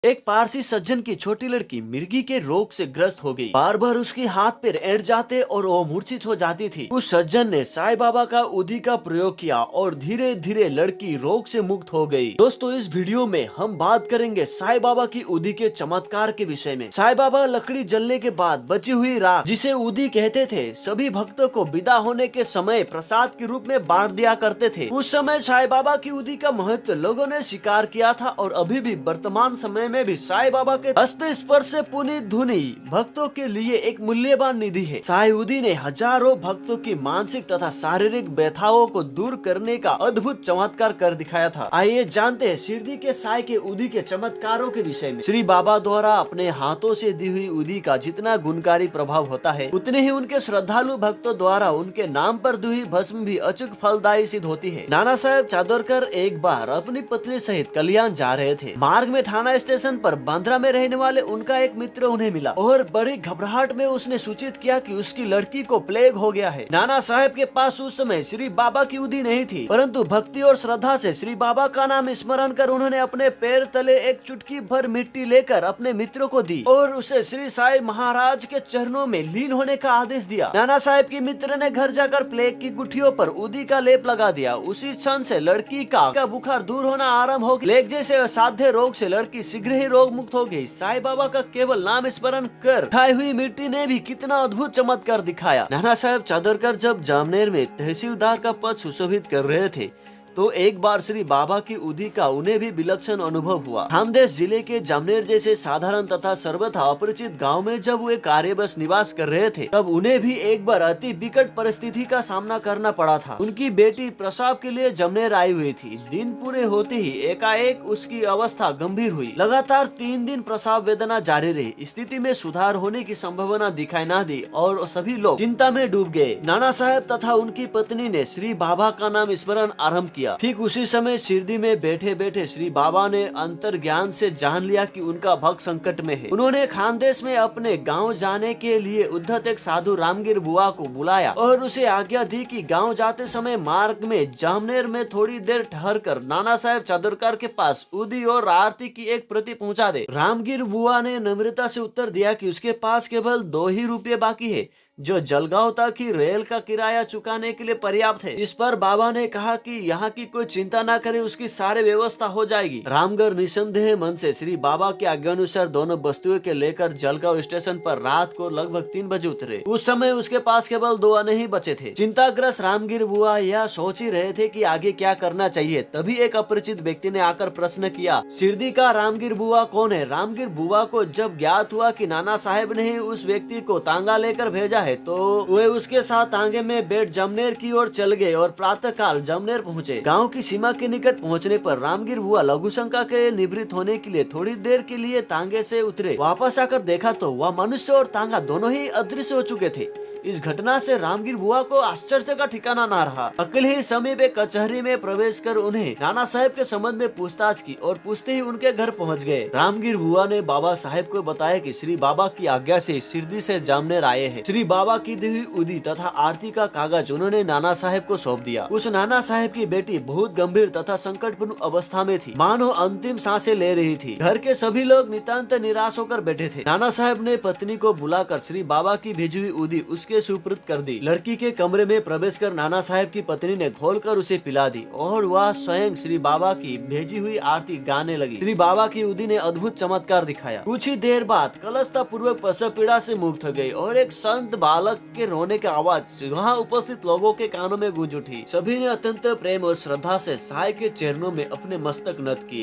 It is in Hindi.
एक पारसी सज्जन की छोटी लड़की मिर्गी के रोग से ग्रस्त हो गई। बार बार उसके हाथ पैर ऐंठ जाते और वो मूर्छित हो जाती थी। उस सज्जन ने साईं बाबा का उदी का प्रयोग किया और धीरे धीरे लड़की रोग से मुक्त हो गई। दोस्तों, इस वीडियो में हम बात करेंगे साईं बाबा की उदी के चमत्कार के विषय में। साईं बाबा लकड़ी जलने के बाद बची हुई राख, जिसे उदी कहते थे, सभी भक्तों को विदा होने के समय प्रसाद के रूप में बांट दिया करते थे। उस समय साईं बाबा की उदी का महत्व लोगों ने स्वीकार किया था और अभी भी वर्तमान समय में भी साईं बाबा के हस्त स्पर्श से पुनीत धुनी भक्तों के लिए एक मूल्यवान निधि है। साईं उदी ने हजारों भक्तों की मानसिक तथा शारीरिक व्यथाओं को दूर करने का अद्भुत चमत्कार कर दिखाया था। आइए जानते हैं शिरडी के साईं के उदी के चमत्कारों के विषय में। श्री बाबा द्वारा अपने हाथों से दी हुई उदी का जितना गुणकारी प्रभाव होता है, उतने ही उनके श्रद्धालु भक्तों द्वारा उनके नाम पर दी हुई भस्म भी अचूक फलदायी सिद्ध होती है। नाना साहेब चादरकर एक बार अपनी पत्नी सहित कल्याण जा रहे थे। मार्ग में थाना स्टेशन पर बांद्रा में रहने वाले उनका एक मित्र उन्हें मिला और बड़ी घबराहट में उसने सूचित किया कि उसकी लड़की को प्लेग हो गया है। नाना साहेब के पास उस समय श्री बाबा की उदी नहीं थी, परंतु भक्ति और श्रद्धा से श्री बाबा का नाम स्मरण कर उन्होंने अपने पैर तले एक चुटकी भर मिट्टी लेकर अपने मित्र को दी और उसे श्री साईं महाराज के चरणों में लीन होने का आदेश दिया। नाना साहेब के मित्र ने घर जाकर प्लेग की गुठियों पर उदी का लेप लगा दिया। उसी क्षण से लड़की का बुखार दूर होना आरंभ हो गया। प्लेग जैसे असाध्य रोग से लड़की शीघ्र ही रोग मुक्त हो गई। साईं बाबा का केवल नाम स्मरण कर उठाई हुई मिट्टी ने भी कितना अद्भुत चमत्कार दिखाया। नाना साहेब चादरकर जब जामनेर में तहसीलदार का पद सुशोभित कर रहे थे तो एक बार श्री बाबा की उदी का उन्हें भी विलक्षण अनुभव हुआ। खानदेश जिले के जामनेर जैसे साधारण तथा सर्वथा अपरिचित गांव में जब वे कार्यबस निवास कर रहे थे, तब उन्हें भी एक बार अति विकट परिस्थिति का सामना करना पड़ा था। उनकी बेटी प्रसव के लिए जामनेर आई हुई थी। दिन पूरे होते ही एकाएक उसकी अवस्था गंभीर हुई। लगातार 3 दिन प्रसव वेदना जारी रही। स्थिति में सुधार होने की संभावना दिखाई न दी और सभी लोग चिंता में डूब गए। नाना साहेब तथा उनकी पत्नी ने श्री बाबा का नाम स्मरण आरम्भ किया। ठीक उसी समय शिरडी में बैठे बैठे श्री बाबा ने अंतर ज्ञान से जान लिया कि उनका भक्त संकट में है। उन्होंने खानदेश में अपने गांव जाने के लिए उद्धत एक साधु रामगिर बुआ को बुलाया और उसे आज्ञा दी कि गांव जाते समय मार्ग में जामनेर में थोड़ी देर ठहर कर नाना साहेब चादरकर के पास उदी और आरती की एक प्रति पहुंचा दे। रामगिर बुआ ने नम्रता से उत्तर दिया कि उसके पास केवल 2 ही रुपये बाकी है, जो जलगांव तक ही रेल का किराया चुकाने के लिए पर्याप्त है। इस पर बाबा ने कहा कि यहाँ की कोई चिंता ना करे, उसकी सारी व्यवस्था हो जाएगी। रामगढ़ निसंदेह मन से श्री बाबा के आज्ञानुसार दोनों वस्तुएं के लेकर जलगांव स्टेशन पर रात को लगभग 3 बजे उतरे। उस समय उसके पास केवल 2 आने ही बचे थे। चिंताग्रस्त रामगिर बुआ यह सोच ही रहे थे कि आगे क्या करना चाहिए। तभी एक अपरिचित व्यक्ति ने आकर प्रश्न किया, शिरडी का रामगिर बुआ कौन है? रामगिर बुआ को जब ज्ञात हुआ कि नाना साहेब ने ही उस व्यक्ति को तांगा लेकर भेजा है, तो वे उसके साथ तांगे में बैठ जामनेर की ओर चल गए और प्रातः काल जामनेर पहुँचे। गांव की सीमा के निकट पहुंचने पर रामगिर बुआ लघु शंका के निवृत्त होने के लिए थोड़ी देर के लिए तांगे से उतरे। वापस आकर देखा तो वह मनुष्य और तांगा दोनों ही अदृश्य हो चुके थे। इस घटना से रामगिर बुआ को आश्चर्य का ठिकाना न रहा। अकेले ही समीप एक कचहरी में प्रवेश कर उन्हें नाना साहेब के संबंध में पूछताछ की और पूछते ही उनके घर पहुंच गए। रामगिर बुआ ने बाबा साहेब को बताया कि श्री बाबा की आज्ञा से शिरडी से जामनेर आए हैं। श्री बाबा की दी हुई उदी तथा आरती का कागज उन्होंने नाना साहेब को सौंप दिया। उस नाना साहेब की बेटी बहुत गंभीर तथा संकटपूर्ण अवस्था में थी, मानो अंतिम सांसें ले रही थी। घर के सभी लोग नितांत निराश होकर बैठे थे। नाना साहेब ने पत्नी को बुलाकर श्री बाबा की भेजी हुई उदी उसके सुपुर्द कर दी। लड़की के कमरे में प्रवेश कर नाना साहेब की पत्नी ने घोलकर उसे पिला दी और वह स्वयं श्री बाबा की भेजी हुई आरती गाने लगी। श्री बाबा की उदी ने अद्भुत चमत्कार दिखाया। कुछ ही देर बाद कलशता पूर्वक प्रसव पीड़ा से मुक्त हो गई और एक संत बालक के रोने की आवाज वहाँ उपस्थित लोगों के कानों में गूंज उठी। सभी ने अत्यंत प्रेम और श्रद्धा से साईं के चरणों में अपने मस्तक नत किए।